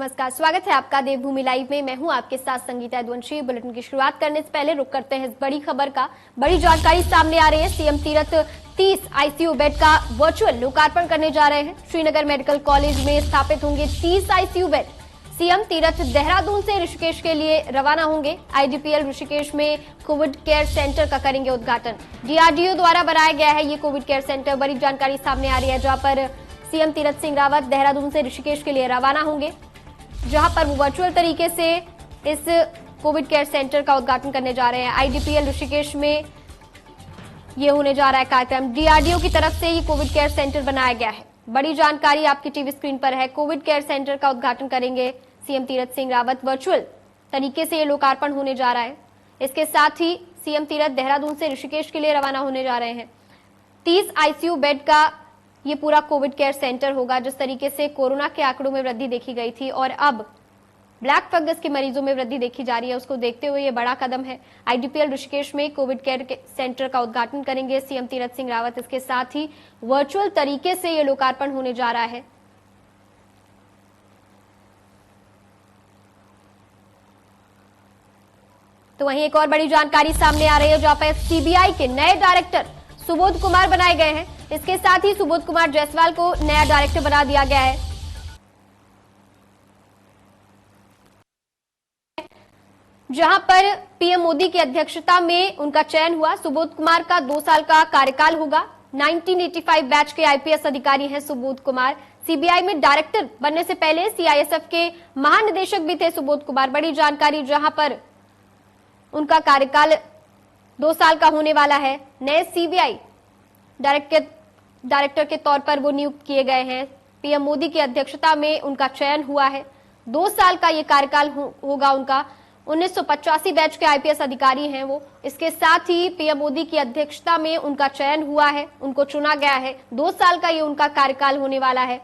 नमस्कार, स्वागत है आपका देवभूमि लाइव में। मैं हूं आपके साथ संगीता यदुवंशी। बुलेटिन की शुरुआत करने से पहले रुक करते हैं इस बड़ी खबर का। बड़ी जानकारी सामने आ रही है। सीएम तीरथ 30 आईसीयू बेड का वर्चुअल लोकार्पण करने जा रहे हैं। श्रीनगर मेडिकल कॉलेज में स्थापित होंगे 30 ICU bed. CM Tirath Dehradun से ऋषिकेश के लिए रवाना होंगे। आईडीपीएल ऋषिकेश में कोविड केयर सेंटर का करेंगे उद्घाटन। डीआरडीओ द्वारा बनाया गया है ये कोविड केयर सेंटर। बड़ी जानकारी सामने आ रही है, जहां पर सीएम तीरथ सिंह रावत देहरादून से ऋषिकेश के लिए रवाना होंगे, जहां पर वो वर्चुअल तरीके से इस कोविड केयर सेंटर का उद्घाटन करने जा रहे हैं। आईडीपीएल ऋषिकेश में ये होने जा रहा है कार्यक्रम। डीआरडीओ की तरफ से ये कोविड केयर सेंटर बनाया गया है। बड़ी जानकारी आपकी टीवी स्क्रीन पर है। कोविड केयर सेंटर का उद्घाटन करेंगे सीएम तीरथ सिंह रावत। वर्चुअल तरीके से ये लोकार्पण होने जा रहा है। इसके साथ ही सीएम तीरथ देहरादून से ऋषिकेश के लिए रवाना होने जा रहे हैं। 30 आईसीयू बेड का ये पूरा कोविड केयर सेंटर होगा। जिस तरीके से कोरोना के आंकड़ों में वृद्धि देखी गई थी और अब ब्लैक फंगस के मरीजों में वृद्धि देखी जा रही है, उसको देखते हुए ये बड़ा कदम है। आईडीपीएल ऋषिकेश में कोविड केयर सेंटर का उद्घाटन करेंगे सीएम तीरथ सिंह रावत। इसके साथ ही वर्चुअल तरीके से ये लोकार्पण होने जा रहा है। तो वहीं एक और बड़ी जानकारी सामने आ रही है, जहां पर सीबीआई के नए डायरेक्टर सुबोध कुमार बनाए गए हैं। इसके साथ ही सुबोध कुमार जायसवाल को नया डायरेक्टर बना दिया गया है। जहां पर पीएम मोदी की अध्यक्षता में उनका चयन हुआ। सुबोध कुमार का 2 साल का कार्यकाल होगा। 1985 बैच के आईपीएस अधिकारी हैं सुबोध कुमार। सीबीआई में डायरेक्टर बनने से पहले सीआईएसएफ के महानिदेशक भी थे सुबोध कुमार। बड़ी जानकारी, जहां पर उनका कार्यकाल 2 साल का होने वाला है। नए सीबीआई डायरेक्टर के तौर पर वो नियुक्त किए गए हैं। पीएम मोदी की अध्यक्षता में उनका चयन हुआ है। 2 साल का ये कार्यकाल होगा उनका। 1985 बैच के आईपीएस अधिकारी हैं वो। इसके साथ ही पीएम मोदी की अध्यक्षता में उनका चयन हुआ है, उनको चुना गया है। 2 साल का ये उनका कार्यकाल होने वाला है।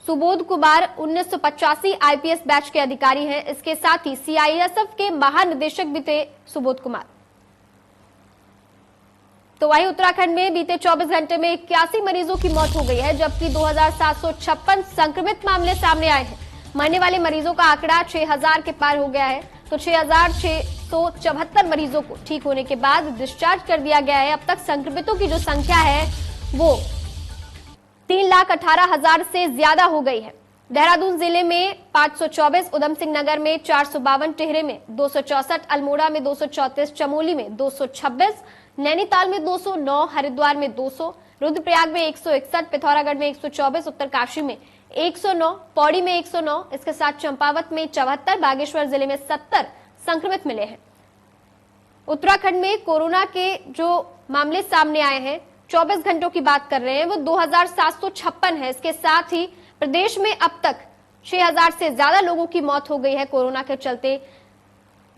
सुबोध कुमार 1985 आईपीएस बैच के अधिकारी हैं। इसके साथ ही सीआईएसएफ के महानिदेशक भी थे सुबोध कुमार। तो वहीं उत्तराखंड में बीते 24 घंटे में 81 मरीजों की मौत हो गई है, जबकि 2756 संक्रमित मामले सामने आए हैं। मरने वाले मरीजों का आंकड़ा 6000 के पार हो गया है। तो 6674 मरीजों को ठीक होने के बाद डिस्चार्ज कर दिया गया है। अब तक संक्रमितों की जो संख्या है वो 3,18,000 से ज्यादा हो गई है। देहरादून जिले में 524, उधम सिंह नगर में 452, टिहरे में 264, अल्मोड़ा में 234, चमोली में 226, नैनीताल में 209, हरिद्वार में 200, रुद्रप्रयाग में 161, पिथौरागढ़ में 124, उत्तरकाशी में 109, पौड़ी में 109, इसके साथ चंपावत में 74, बागेश्वर जिले में 70 संक्रमित मिले हैं। उत्तराखंड में कोरोना के जो मामले सामने आए हैं, 24 घंटों की बात कर रहे हैं, वो 2756 है। इसके साथ ही प्रदेश में अब तक 6000 से ज्यादा लोगों की मौत हो गई है कोरोना के चलते।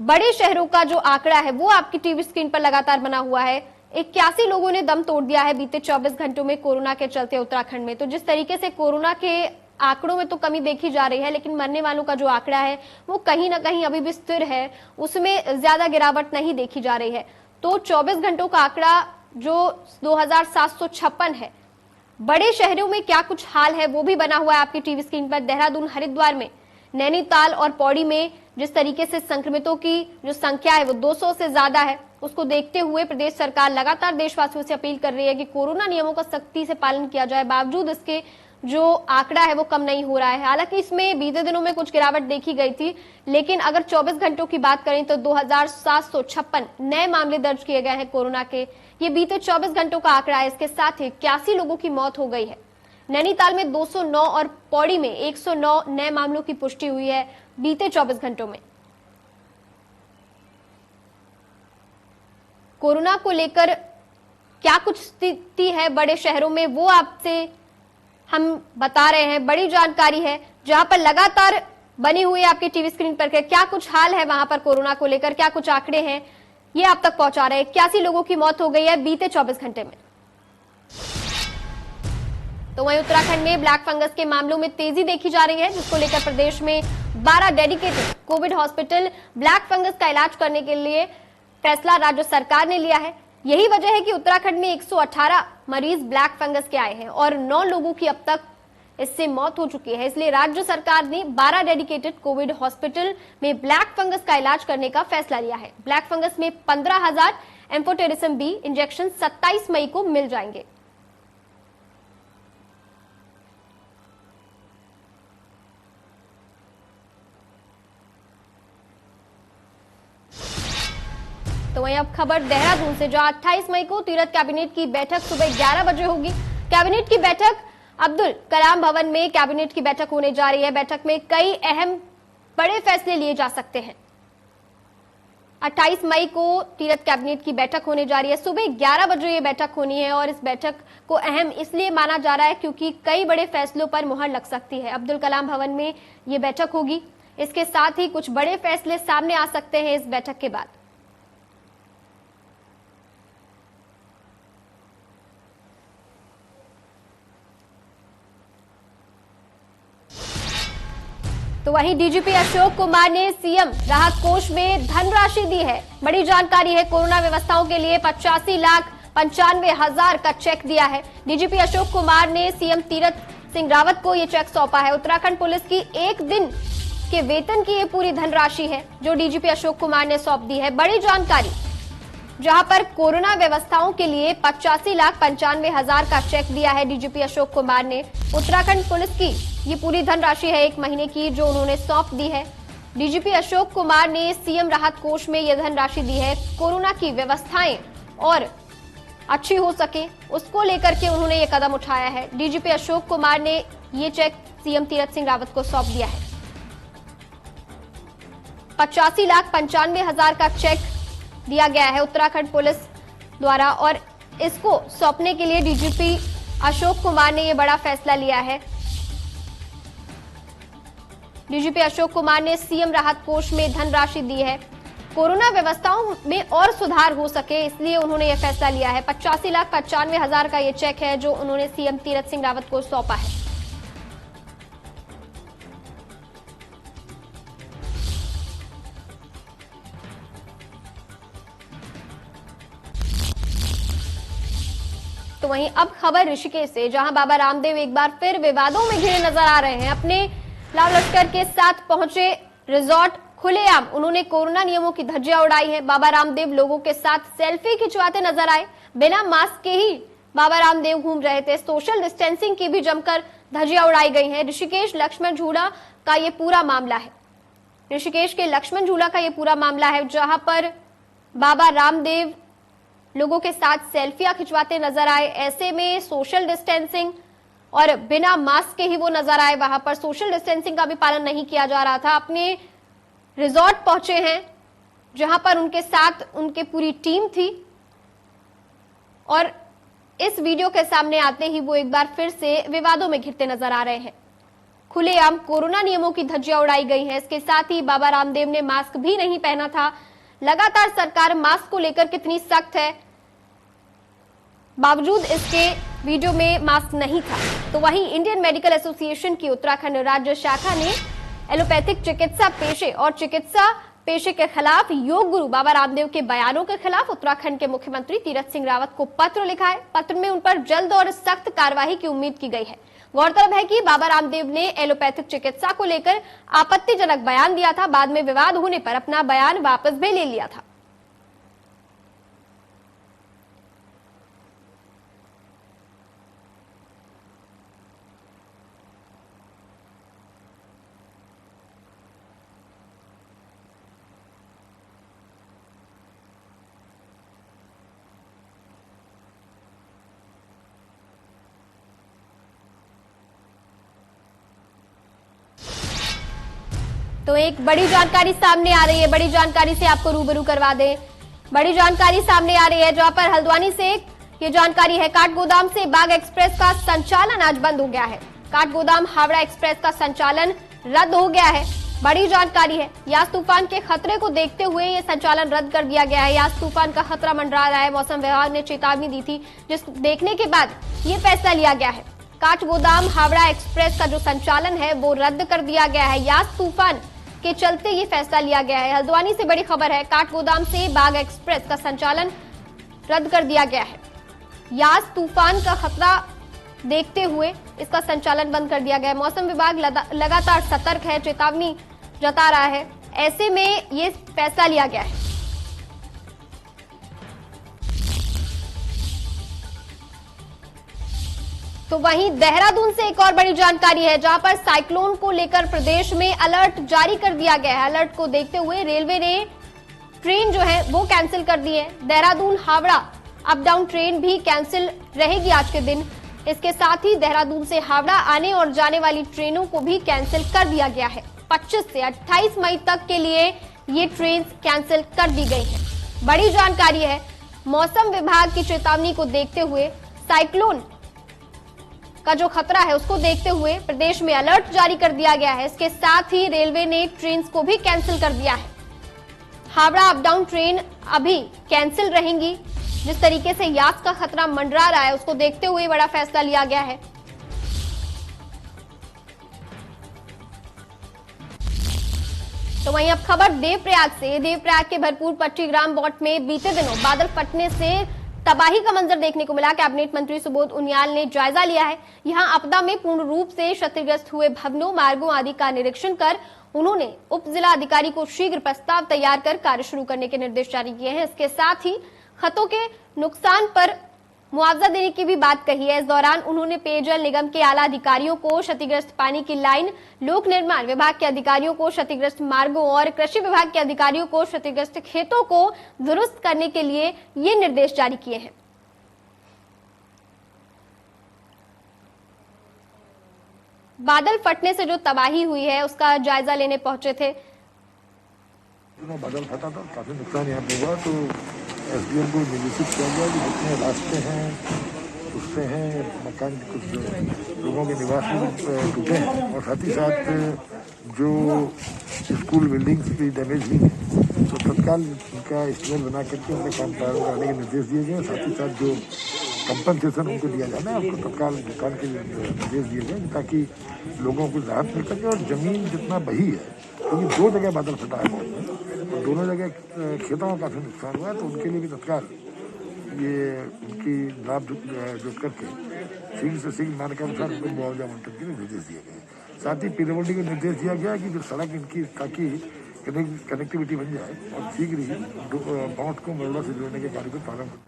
बड़े शहरों का जो आंकड़ा है वो आपकी टीवी स्क्रीन पर लगातार बना हुआ है। 81 लोगों ने दम तोड़ दिया है बीते 24 घंटों में कोरोना के चलते उत्तराखंड में। तो जिस तरीके से कोरोना के आंकड़ों में तो कमी देखी जा रही है, लेकिन मरने वालों का जो आंकड़ा है वो कहीं ना कहीं अभी भी स्थिर है, उसमें ज्यादा गिरावट नहीं देखी जा रही है। तो 24 घंटों का आंकड़ा जो 2756 है। बड़े शहरों में क्या कुछ हाल है वो भी बना हुआ है आपकी टीवी स्क्रीन पर। देहरादून, हरिद्वार में, नैनीताल और पौड़ी में जिस तरीके से संक्रमितों की जो संख्या है वो 200 से ज्यादा है, उसको देखते हुए प्रदेश सरकार लगातार देशवासियों से अपील कर रही है कि कोरोना नियमों का सख्ती से पालन किया जाए। बावजूद इसके जो आंकड़ा है वो कम नहीं हो रहा है। हालांकि इसमें बीते दिनों में कुछ गिरावट देखी गई थी, लेकिन अगर 24 घंटों की बात करें तो 2756 नए मामले दर्ज किए गए हैं कोरोना के। ये बीते 24 घंटों का आंकड़ा है। इसके साथ ही 81 लोगों की मौत हो गई है। नैनीताल में 209 और पौड़ी में 109 नए मामलों की पुष्टि हुई है बीते 24 घंटों में। कोरोना को लेकर क्या कुछ स्थिति है बड़े शहरों में वो आपसे हम बता रहे हैं। बड़ी जानकारी है, जहां पर लगातार बनी हुई आपकी टीवी स्क्रीन पर क्या कुछ हाल है वहां पर कोरोना को लेकर, क्या कुछ आंकड़े हैं, ये आप तक पहुंचा रहे हैं। 81 लोगों की मौत हो गई है बीते 24 घंटे में। तो वहीं उत्तराखंड में ब्लैक फंगस के मामलों में तेजी देखी जा रही है, जिसको लेकर प्रदेश में 12 dedicated Covid hospital black fungus का इलाज करने के लिए फैसला राज्य सरकार ने लिया है। यही वजह है कि उत्तराखंड में 118 मरीज ब्लैक फंगस के आए हैं और 9 लोगों की अब तक इससे मौत हो चुकी है। इसलिए राज्य सरकार ने 12 डेडिकेटेड कोविड हॉस्पिटल में ब्लैक फंगस का इलाज करने का फैसला लिया है। ब्लैक फंगस में 15,000 एम्फोटेरिसिन बी इंजेक्शन 27 मई को मिल जाएंगे। तो वहीं अब खबर देहरादून से, जहां 28 मई को तीरथ कैबिनेट की बैठक सुबह 11 बजे होगी। कैबिनेट की बैठक अब्दुल कलाम भवन में कैबिनेट की बैठक होने जा रही है। बैठक में कई अहम बड़े फैसले लिए जा सकते हैं। 28 मई को तीरथ कैबिनेट की बैठक होने जा रही है। सुबह 11 बजे ये बैठक होनी है और इस बैठक को अहम इसलिए माना जा रहा है क्योंकि कई बड़े फैसलों पर मुहर लग सकती है। अब्दुल कलाम भवन में ये बैठक होगी। इसके साथ ही कुछ बड़े फैसले सामने आ सकते हैं इस बैठक के बाद। तो वहीं डीजीपी अशोक कुमार ने सीएम राहत कोष में धनराशि दी है। बड़ी जानकारी है, कोरोना व्यवस्थाओं के लिए 85,95,000 का चेक दिया है। डीजीपी अशोक कुमार ने सीएम तीरथ सिंह रावत को यह चेक सौंपा है। उत्तराखंड पुलिस की एक दिन के वेतन की ये पूरी धनराशि है जो डीजीपी अशोक कुमार ने सौंप दी है। बड़ी जानकारी, जहां पर कोरोना व्यवस्थाओं के लिए 85,95,000 का चेक दिया है डीजीपी अशोक कुमार ने। उत्तराखंड पुलिस की ये पूरी धनराशि है 1 महीने की जो उन्होंने सौंप दी है। डीजीपी अशोक कुमार ने सीएम राहत कोष में यह धनराशि दी है। कोरोना की व्यवस्थाएं और अच्छी हो सके उसको लेकर के उन्होंने ये कदम उठाया है। डीजीपी अशोक कुमार ने ये चेक सीएम तीरथ सिंह रावत को सौंप दिया है। 85,95,000 का चेक दिया गया है उत्तराखंड पुलिस द्वारा और इसको सौंपने के लिए डीजीपी अशोक कुमार ने यह बड़ा फैसला लिया है। डीजीपी अशोक कुमार ने सीएम राहत कोष में धनराशि दी है। कोरोना व्यवस्थाओं में और सुधार हो सके इसलिए उन्होंने यह फैसला लिया है। 85,95,000 का यह चेक है जो उन्होंने सीएम तीरथ सिंह रावत को सौंपा है। तो वहीं अब खबर ऋषिकेश से, जहां बाबा रामदेव एक बार फिर विवादों में घिरे नजर आ रहे हैं। अपने लाव लश्कर के साथ पहुंचे रिजॉर्ट खुलेआम उन्होंने कोरोना नियमों की धज्जियां उड़ाई है। बाबा रामदेव लोगों के साथ सेल्फी खिंचवाते नजर आए। बिना मास्क के ही बाबा रामदेव घूम रहे थे। सोशल डिस्टेंसिंग की भी जमकर धज्जियां उड़ाई गई हैं। ऋषिकेश लक्ष्मण झूला का ये पूरा मामला है। ऋषिकेश के लक्ष्मण झूला का ये पूरा मामला है जहां पर बाबा रामदेव लोगों के साथ सेल्फियां खिंचवाते नजर आए। ऐसे में सोशल डिस्टेंसिंग और बिना मास्क के ही वो नजर आए। वहां पर सोशल डिस्टेंसिंग का भी पालन नहीं किया जा रहा था। अपने रिजॉर्ट पहुंचे हैं जहां पर उनके साथ उनकी पूरी टीम थी और इस वीडियो के सामने आते ही वो एक बार फिर से विवादों में घिरते नजर आ रहे हैं। खुलेआम कोरोना नियमों की धज्जियां उड़ाई गई हैं। इसके साथ ही बाबा रामदेव ने मास्क भी नहीं पहना था। लगातार सरकार मास्क को लेकर कितनी सख्त है, बावजूद इसके वीडियो में मास्क नहीं था। तो वहीं इंडियन मेडिकल एसोसिएशन की उत्तराखंड राज्य शाखा ने एलोपैथिक चिकित्सा पेशे और चिकित्सा पेशे के खिलाफ योग गुरु बाबा रामदेव के बयानों के खिलाफ उत्तराखंड के मुख्यमंत्री तीरथ सिंह रावत को पत्र लिखा है। पत्र में उन पर जल्द और सख्त कार्रवाई की उम्मीद की गई है। गौरतलब है कि बाबा रामदेव ने एलोपैथिक चिकित्सा को लेकर आपत्तिजनक बयान दिया था। बाद में विवाद होने पर अपना बयान वापस भी ले लिया था। तो एक बड़ी जानकारी सामने आ रही है। बड़ी जानकारी से आपको रूबरू करवा दें। बड़ी जानकारी सामने आ रही है जहां पर हल्द्वानी से ये जानकारी है, काठगोदाम से बाग एक्सप्रेस का संचालन आज बंद हो गया है। काठगोदाम हावड़ा एक्सप्रेस का संचालन रद्द हो गया है। बड़ी जानकारी है, यास तूफान के खतरे को देखते हुए ये संचालन रद्द कर दिया गया है। यास तूफान का खतरा मंडरा रहा है। मौसम विभाग ने चेतावनी दी थी जिस देखने के बाद ये फैसला लिया गया है। काठगोदाम हावड़ा एक्सप्रेस का जो संचालन है वो रद्द कर दिया गया है। यास तूफान के चलते ये फैसला लिया गया है। हल्द्वानी से बड़ी खबर है, काठगोदाम से बाग एक्सप्रेस का संचालन रद्द कर दिया गया है। यास तूफान का खतरा देखते हुए इसका संचालन बंद कर दिया गया है। मौसम विभाग लगातार सतर्क है, चेतावनी जता रहा है, ऐसे में ये फैसला लिया गया है। तो वहीं देहरादून से एक और बड़ी जानकारी है, जहां पर साइक्लोन को लेकर प्रदेश में अलर्ट जारी कर दिया गया है। अलर्ट को देखते हुए रेलवे ने ट्रेन जो है वो कैंसिल कर दी है। Dehradun Howrah up down train भी कैंसिल रहेगी आज के दिन। इसके साथ ही देहरादून से हावड़ा आने और जाने वाली ट्रेनों को भी कैंसिल कर दिया गया है। 25 से 28 मई तक के लिए ये ट्रेन कैंसिल कर दी गई है। बड़ी जानकारी है, मौसम विभाग की चेतावनी को देखते हुए, साइक्लोन का जो खतरा है उसको देखते हुए प्रदेश में अलर्ट जारी कर दिया गया है। इसके साथ ही रेलवे ने ट्रेन को भी कैंसिल कर दिया है। हावड़ा अप डाउन ट्रेन अभी कैंसिल रहेंगी। जिस तरीके से यास का खतरा मंडरा रहा है उसको देखते हुए बड़ा फैसला लिया गया है। तो वहीं अब खबर देवप्रयाग से। देवप्रयाग के भरपूर पट्टी ग्राम बॉट में बीते दिनों बादल फटने से तबाही का मंजर देखने को मिला। कैबिनेट मंत्री सुबोध उनियाल ने जायजा लिया है। यहां आपदा में पूर्ण रूप से क्षतिग्रस्त हुए भवनों, मार्गों आदि का निरीक्षण कर उन्होंने उप जिला अधिकारी को शीघ्र प्रस्ताव तैयार कर कार्य शुरू करने के निर्देश जारी किए हैं। इसके साथ ही खतों के नुकसान पर मुआवजा देने की भी बात कही है। इस दौरान उन्होंने पेयजल निगम के आला अधिकारियों को क्षतिग्रस्त पानी की लाइन, लोक निर्माण विभाग के अधिकारियों को क्षतिग्रस्त मार्गों और कृषि विभाग के अधिकारियों को क्षतिग्रस्त खेतों को दुरुस्त करने के लिए ये निर्देश जारी किए हैं। बादल फटने से जो तबाही हुई है उसका जायजा लेने पहुंचे थे। बादल फटा था, काफी नुकसान यहाँ पे हुआ, तो एसडीएम को निर्देशित किया गया कि जितने रास्ते हैं उससे हैं, मकान के कुछ लोगों के निवास भी टूटे हैं और साथ ही साथ जो स्कूल बिल्डिंग्स भी डैमेज हुई हैं, तो तत्काल उनका एस्टिमेट बना करके उनमें काम कराने के निर्देश दिए गए। साथ ही साथ जो कंपनसेशन उनको दिया जाना है उसको तत्काल भुगतान के निर्देश दिए गए ताकि लोगों को राहत मिल सके। और जमीन जितना बही है, क्योंकि दो जगह बादल फटा है और दोनों जगह खेतों का काफी नुकसान हुआ है, तो उनके लिए भी तत्काल ये उनकी लाभ जुट करके शीघ्र से शीघ्र मांग के अनुसार उनको मुआवजा आवंटन के लिए निर्देश दिए गए। साथ ही पीडब्ल्यूडी को निर्देश दिया गया कि जो सड़क इनकी ताकि कनेक्टिविटी बन जाए और शीघ्र ही बॉट को मरोड़ा से जोड़ने के कार्य को प्रारंभ।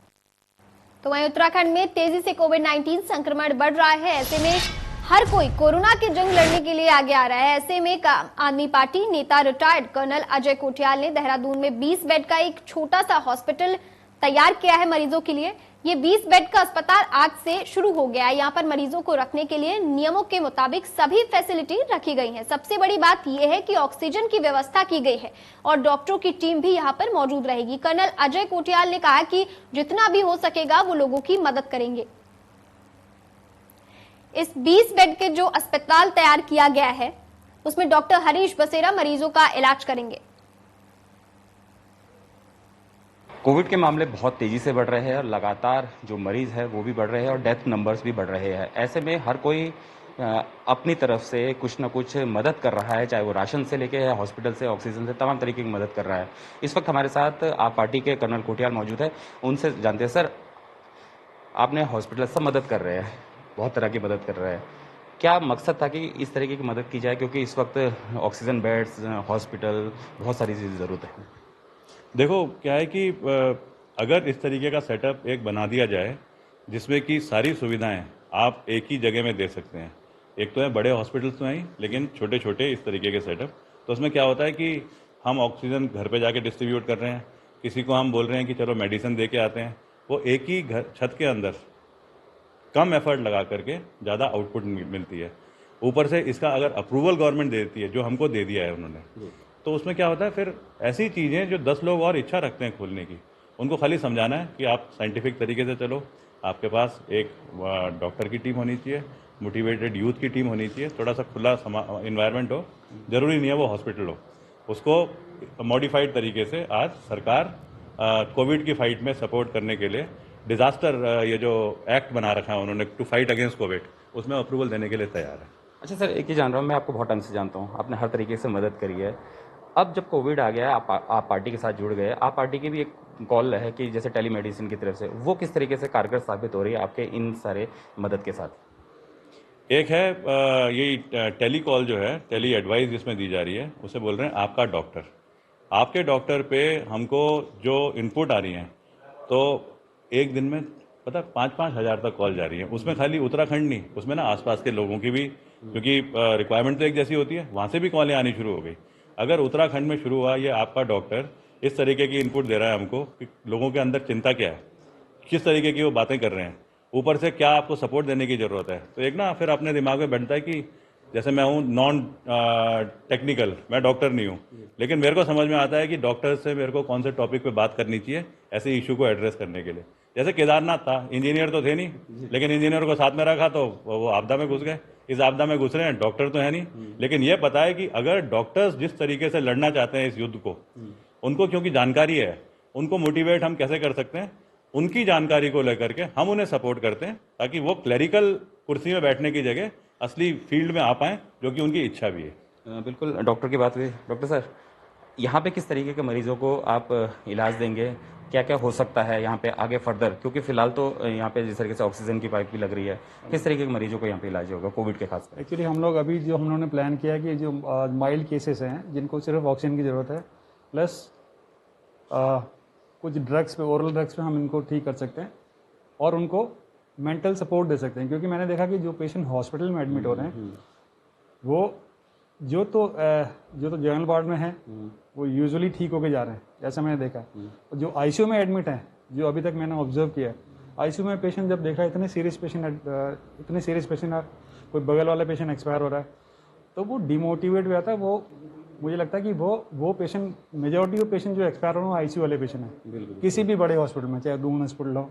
तो वहीं उत्तराखंड में तेजी से कोविड-19 संक्रमण बढ़ रहा है। ऐसे में हर कोई कोरोना की जंग लड़ने के लिए आगे आ रहा है। ऐसे में आम आदमी पार्टी नेता रिटायर्ड कर्नल अजय कोटियाल ने देहरादून में 20 बेड का एक छोटा सा हॉस्पिटल तैयार किया है मरीजों के लिए। ये 20 बेड का अस्पताल आज से शुरू हो गया है। यहाँ पर मरीजों को रखने के लिए नियमों के मुताबिक सभी फैसिलिटी रखी गई है। सबसे बड़ी बात यह है कि ऑक्सीजन की व्यवस्था की गई है और डॉक्टरों की टीम भी यहाँ पर मौजूद रहेगी। कर्नल अजय कोटियाल ने कहा कि जितना भी हो सकेगा वो लोगों की मदद करेंगे। इस 20 बेड के जो अस्पताल तैयार किया गया है उसमें डॉक्टर हरीश बसेरा मरीजों का इलाज करेंगे। कोविड के मामले बहुत तेजी से बढ़ रहे हैं और लगातार जो मरीज है वो भी बढ़ रहे हैं और डेथ नंबर्स भी बढ़ रहे हैं। ऐसे में हर कोई अपनी तरफ से कुछ न कुछ मदद कर रहा है, चाहे वो राशन से लेके हॉस्पिटल से, ऑक्सीजन से, तमाम तरीके की मदद कर रहा है। इस वक्त हमारे साथ आप पार्टी के कर्नल कोटियाल मौजूद है, उनसे जानते हैं। सर, आपने हॉस्पिटल से मदद कर रहे हैं, बहुत तरह की मदद कर रहे हैं, क्या मकसद था कि इस तरीके की मदद की जाए, क्योंकि इस वक्त ऑक्सीजन बेड्स, हॉस्पिटल, बहुत सारी चीज़ ज़रूरत है। देखो क्या है कि अगर इस तरीके का सेटअप एक बना दिया जाए जिसमें कि सारी सुविधाएं आप एक ही जगह में दे सकते हैं। एक तो है बड़े हॉस्पिटल्स तो हैं, लेकिन छोटे छोटे इस तरीके के सेटअप, तो उसमें क्या होता है कि हम ऑक्सीजन घर पे जाके डिस्ट्रीब्यूट कर रहे हैं, किसी को हम बोल रहे हैं कि चलो मेडिसिन दे के आते हैं, वो एक ही घर छत के अंदर कम एफर्ट लगा करके ज़्यादा आउटपुट मिलती है। ऊपर से इसका अगर अप्रूवल गवर्नमेंट देती है, जो हमको दे दिया है उन्होंने, तो उसमें क्या होता है फिर ऐसी चीज़ें जो 10 लोग और इच्छा रखते हैं खोलने की, उनको खाली समझाना है कि आप साइंटिफिक तरीके से चलो, आपके पास एक डॉक्टर की टीम होनी चाहिए, मोटिवेटेड यूथ की टीम होनी चाहिए, थोड़ा सा खुला इन्वायरमेंट हो, ज़रूरी नहीं है वो हॉस्पिटल हो, उसको मॉडिफाइड तरीके से आज सरकार कोविड की फाइट में सपोर्ट करने के लिए डिजास्टर ये जो एक्ट बना रखा है उन्होंने टू फाइट अगेंस्ट कोविड, उसमें अप्रूवल देने के लिए तैयार है। अच्छा सर, एक ही जान रहा हूँ, मैं आपको बहुत टाइम से जानता हूँ, आपने हर तरीके से मदद करी है। अब जब कोविड आ गया है, आप पार्टी के साथ जुड़ गए, आप पार्टी की भी एक कॉल है कि जैसे टेलीमेडिसिन की तरफ से, वो किस तरीके से कारगर साबित हो रही है आपके इन सारे मदद के साथ? एक है ये टेली कॉल जो है, टेली एडवाइस जिसमें दी जा रही है, उसे बोल रहे हैं आपका डॉक्टर। आपके डॉक्टर पे हमको जो इनपुट आ रही हैं, तो एक दिन में पता 5-5 हज़ार तक कॉल जा रही है। उसमें खाली उत्तराखंड नहीं, उसमें ना आसपास के लोगों की भी, क्योंकि रिक्वायरमेंट तो एक जैसी होती है, वहाँ से भी कॉलें आनी शुरू हो गई। अगर उत्तराखंड में शुरू हुआ ये आपका डॉक्टर इस तरीके की इनपुट दे रहा है हमको कि लोगों के अंदर चिंता क्या है, किस तरीके की वो बातें कर रहे हैं, ऊपर से क्या आपको सपोर्ट देने की ज़रूरत है, तो एक ना फिर अपने दिमाग में बैठता है कि जैसे मैं हूँ नॉन टेक्निकल, मैं डॉक्टर नहीं हूँ, लेकिन मेरे को समझ में आता है कि डॉक्टर से मेरे को कौन से टॉपिक पे बात करनी चाहिए ऐसे इशू को एड्रेस करने के लिए। जैसे केदारनाथ था, इंजीनियर तो थे नहीं, लेकिन इंजीनियर को साथ में रखा तो वो आपदा में घुस गए। इस आपदा में घुस रहे हैं, डॉक्टर तो है नहीं, लेकिन ये पता है कि अगर डॉक्टर्स जिस तरीके से लड़ना चाहते हैं इस युद्ध को, उनको क्योंकि जानकारी है, उनको मोटिवेट हम कैसे कर सकते हैं, उनकी जानकारी को लेकर के हम उन्हें सपोर्ट करते हैं ताकि वो क्लरिकल कुर्सी में बैठने की जगह असली फील्ड में आ पाएँ, जो कि उनकी इच्छा भी है। बिल्कुल डॉक्टर की बात हुई। डॉक्टर सर, यहाँ पे किस तरीके के मरीजों को आप इलाज देंगे, क्या क्या हो सकता है यहाँ पे आगे फर्दर, क्योंकि फिलहाल तो यहाँ पे जिस तरीके से ऑक्सीजन की पाइप भी लग रही है, किस तरीके के मरीजों को यहाँ पे इलाज होगा कोविड के खासकर? एक्चुअली हम लोग अभी जो हम लोगों ने प्लान किया कि जो माइल्ड केसेस हैं जिनको सिर्फ ऑक्सीजन की ज़रूरत है, प्लस कुछ ड्रग्स पे, ओरल ड्रग्स पे हम इनको ठीक कर सकते हैं और उनको मेंटल सपोर्ट दे सकते हैं। क्योंकि मैंने देखा कि जो पेशेंट हॉस्पिटल में एडमिट हो रहे हैं वो जो तो जनरल वार्ड में है वो यूजुअली ठीक होके जा रहे हैं, ऐसा मैंने देखा। और जो आईसीयू में एडमिट हैं, जो अभी तक मैंने ऑब्जर्व किया है, आईसीयू में पेशेंट जब देखा इतने सीरियस पेशेंट कोई बगल वाला पेशेंट एक्सपायर हो रहा है, तो वो डिमोटिवेट हो जाता है। वो मुझे लगता है कि वो पेशेंट, मेजॉरिटी ऑफ पेशेंट जो एक्सपायर हो रहे हैं आईसीयू वाले पेशेंट हैं, किसी भी बड़े हॉस्पिटल में, चाहे दून हॉस्पिटल हो,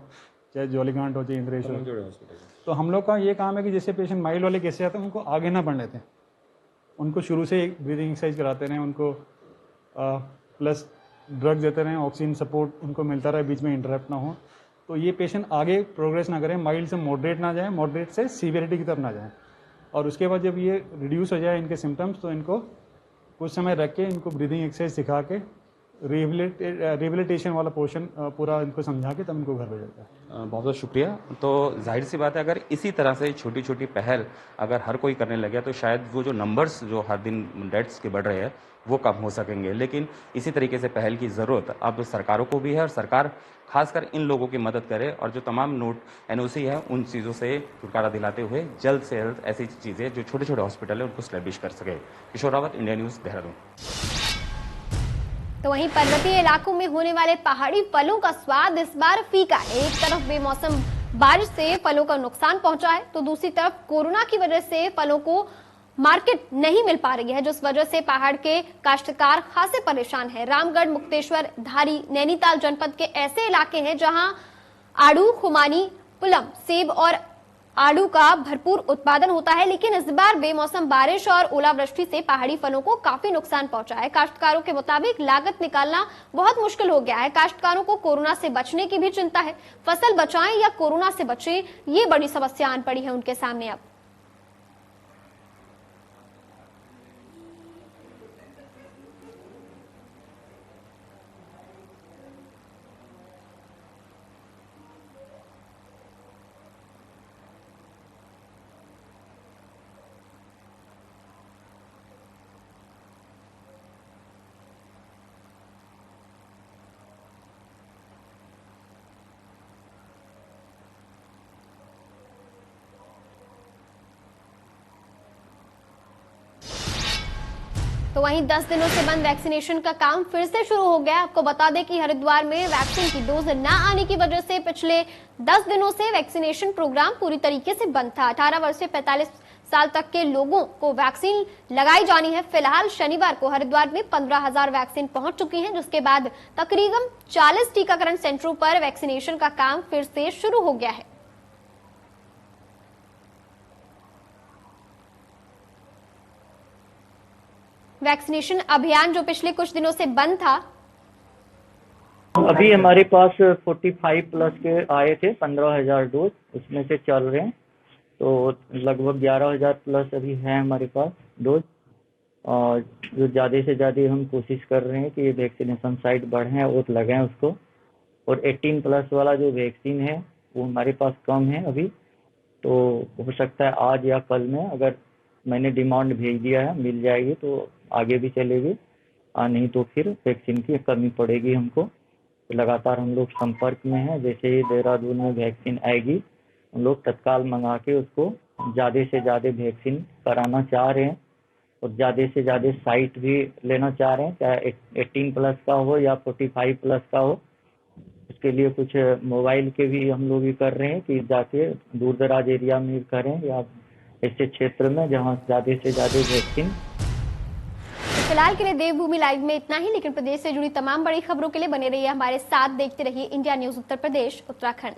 चाहे जॉलीग्रांट हो, चाहे इंद्रेश हो। तो हम लोग का ये काम है कि जैसे पेशेंट माइल्ड वाले केसेस आते हैं उनको आगे ना बढ़ने दें, उनको शुरू से ब्रीदिंग एक्सरसाइज कराते रहें, उनको प्लस ड्रग देते रहें, ऑक्सीजन सपोर्ट उनको मिलता रहे, बीच में इंटरप्ट ना हो, तो ये पेशेंट आगे प्रोग्रेस ना करें, माइल्ड से मॉडरेट ना जाए, मॉडरेट से सीवियरिटी की तरफ ना जाए। और उसके बाद जब ये रिड्यूस हो जाए इनके सिम्टम्स, तो इनको कुछ समय रख के इनको ब्रीदिंग एक्सरसाइज सिखा के रिहेबिलिटेशन वाला पोर्शन पूरा इनको समझा के तब इनको घर भेजा जाता है। बहुत बहुत शुक्रिया। तो जाहिर सी बात है, अगर इसी तरह से छोटी छोटी पहल अगर हर कोई करने लगे तो शायद वो जो नंबर्स जो हर दिन डेथ्स के बढ़ रहे हैं वो कम हो सकेंगे। लेकिन इसी तरीके से पहल की ज़रूरत अब सरकारों को भी है, और सरकार खासकर इन लोगों की मदद करे और जो तमाम नोट एनओसी है उन चीज़ों से छुटकारा दिलाते हुए जल्द से जल्द ऐसी चीज़ें जो छोटे छोटे हॉस्पिटल है उनको स्टैब्लिश कर सके। किशोर रावत, इंडिया न्यूज़, देहरादून। तो वहीं पर्वतीय इलाकों में होने वाले पहाड़ी फलों का स्वाद इस बार फीका है। एक तरफ बेमौसम बारिश से फलों का नुकसान पहुंचा है, तो दूसरी तरफ कोरोना की वजह से फलों को मार्केट नहीं मिल पा रही है, जिस वजह से पहाड़ के काश्तकार खासे परेशान है। रामगढ़, मुक्तेश्वर, धारी, नैनीताल जनपद के ऐसे इलाके हैं जहां आड़ू, खुमानी, पुलम, सेब और आड़ू का भरपूर उत्पादन होता है, लेकिन इस बार बेमौसम बारिश और ओलावृष्टि से पहाड़ी फलों को काफी नुकसान पहुंचा है। काश्तकारों के मुताबिक लागत निकालना बहुत मुश्किल हो गया है। काश्तकारों को कोरोना से बचने की भी चिंता है। फसल बचाएं या कोरोना से बचें, ये बड़ी समस्या आन पड़ी है उनके सामने अब। तो वहीं 10 दिनों से बंद वैक्सीनेशन का काम फिर से शुरू हो गया। आपको बता दें कि हरिद्वार में वैक्सीन की डोज न आने की वजह से पिछले 10 दिनों से वैक्सीनेशन प्रोग्राम पूरी तरीके से बंद था। 18 वर्ष से 45 साल तक के लोगों को वैक्सीन लगाई जानी है। फिलहाल शनिवार को हरिद्वार में 15,000 वैक्सीन पहुंच चुकी हैं, जिसके बाद तकरीबन 40 टीकाकरण सेंटरों पर वैक्सीनेशन का काम फिर से शुरू हो गया है। वैक्सीनेशन अभियान जो पिछले कुछ दिनों से बंद था, अभी हमारे पास 45 प्लस के आए थे 15,000 डोज, उसमें से चल रहे हैं, तो लगभग 11,000 प्लस अभी है हमारे पास डोज। और जो ज़्यादा से ज़्यादा हम कोशिश कर रहे हैं कि ये वैक्सीनेशन साइट बढ़ें और लगाएं उसको। और 18 प्लस वाला जो वैक्सीन है वो हमारे पास कम है अभी, तो हो सकता है आज या कल में, अगर मैंने डिमांड भेज दिया है, मिल जाएगी तो आगे भी चलेगी, नहीं तो फिर वैक्सीन की कमी पड़ेगी हमको। तो लगातार हम लोग संपर्क में हैं। जैसे ही देहरादून में वैक्सीन आएगी हम लोग तत्काल मंगा के उसको ज़्यादा से ज़्यादा वैक्सीन कराना चाह रहे हैं, और ज़्यादा से ज़्यादा साइट भी लेना चाह रहे हैं, चाहे 18 प्लस का हो या 45 प्लस का हो। उसके लिए कुछ मोबाइल के भी हम लोग भी कर रहे हैं कि जाके दूर दराज एरिया में करें या ऐसे क्षेत्र में जहाँ ज़्यादा से ज़्यादा वैक्सीन। फिलहाल के लिए देवभूमि लाइव में इतना ही, लेकिन प्रदेश से जुड़ी तमाम बड़ी खबरों के लिए बने रहिए हमारे साथ। देखते रहिए इंडिया न्यूज उत्तर प्रदेश उत्तराखंड।